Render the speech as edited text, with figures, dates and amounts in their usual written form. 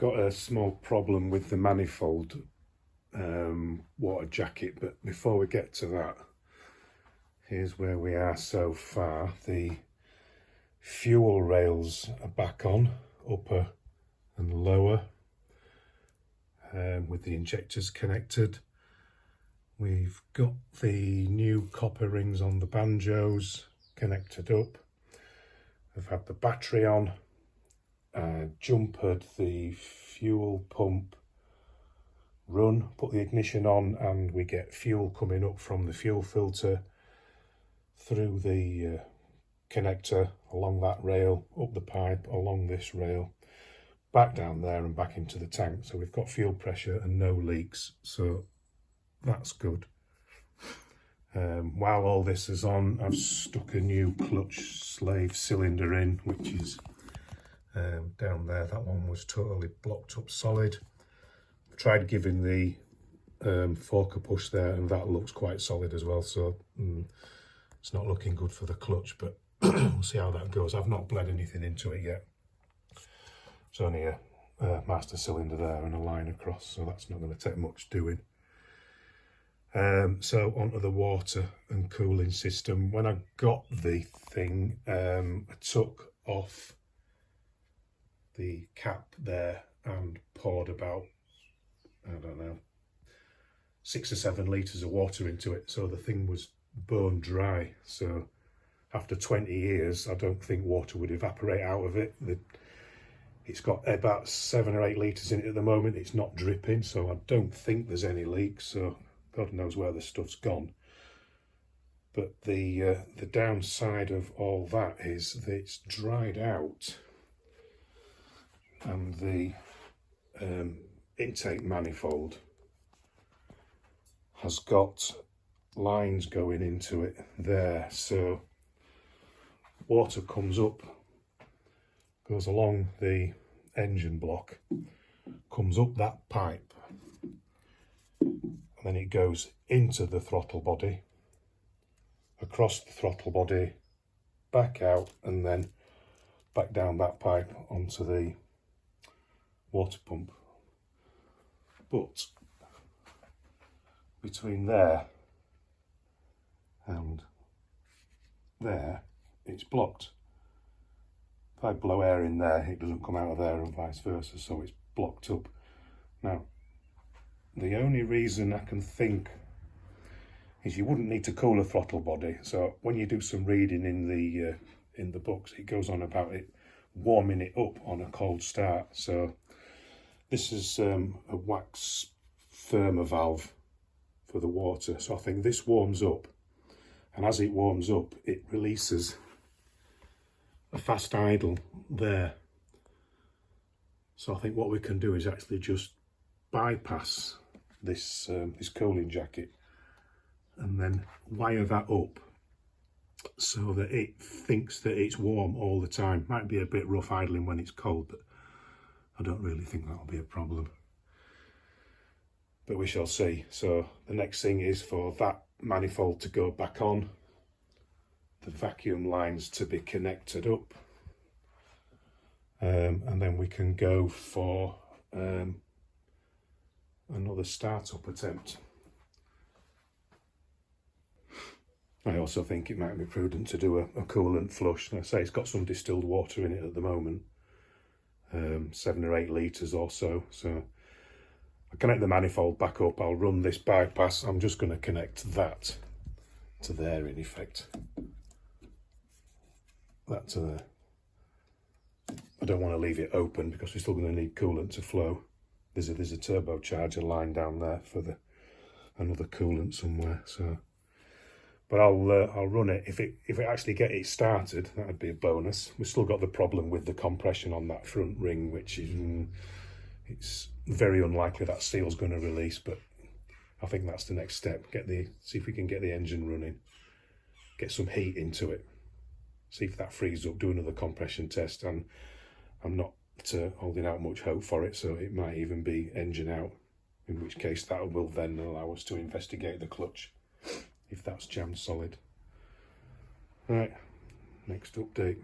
got a small problem with the manifold water jacket, but before we get to that, here's where we are so far. The fuel rails are back on, upper and lower, with the injectors connected. We've got the new copper rings on the banjos connected up. I've had the battery on, jumpered the fuel pump run, put the ignition on, and we get fuel coming up from the fuel filter through the connector, along that rail, up the pipe, along this rail, back down there and back into the tank. So we've got fuel pressure and no leaks, so that's good. While all this is on, I've stuck a new clutch slave cylinder in, which is down there. That one was totally blocked up solid. I've tried giving the fork a push there, and that looks quite solid as well, so it's not looking good for the clutch, but we'll see how that goes. I've not bled anything into it yet. It's only a master cylinder there and a line across, so that's not going to take much doing. So onto the water and cooling system. When I got the thing, I took off the cap there and poured about, I don't know, 6 or 7 litres of water into it. So the thing was bone dry. So after 20 years, I don't think water would evaporate out of it. It's got about 7 or 8 litres in it at the moment. It's not dripping, so I don't think there's any leaks. So God knows where the stuff's gone. But the downside of all that is that it's dried out, and the intake manifold has got lines going into it there. So water comes up, goes along the engine block, comes up that pipe, and then it goes into the throttle body, across the throttle body, back out, and then back down that pipe onto the water pump. But between there and there, it's blocked. If I blow air in there, it doesn't come out of there, and vice versa, so it's blocked up. Now, the only reason I can think is you wouldn't need to cool a throttle body. So when you do some reading in the books, it goes on about it warming it up on a cold start. So this is a wax firmer valve for the water. So I think this warms up, and as it warms up, it releases a fast idle there. So I think what we can do is actually just bypass this this cooling jacket and then wire that up so that it thinks that it's warm all the time. Might be a bit rough idling when it's cold, but I don't really think that'll be a problem. But we shall see. So the next thing is for that manifold to go back on, the vacuum lines to be connected up, and then we can go for another start-up attempt. I also think it might be prudent to do a coolant flush. Like I say, it's got some distilled water in it at the moment, 7 or 8 litres or so. So I connect the manifold back up, I'll run this bypass. I'm just going to connect that to there in effect. That to there. I don't want to leave it open because we're still going to need coolant to flow. There's a turbocharger line down there for another coolant somewhere. So, but I'll run it. If it actually get it started, that would be a bonus. We've still got the problem with the compression on that front ring, which is it's very unlikely that seal's going to release. But I think that's the next step. See if we can get the engine running, get some heat into it, see if that frees up. Do another compression test, and I'm not holding out much hope for it, so it might even be engine out, in which case that will then allow us to investigate the clutch if that's jammed solid. Right, next update.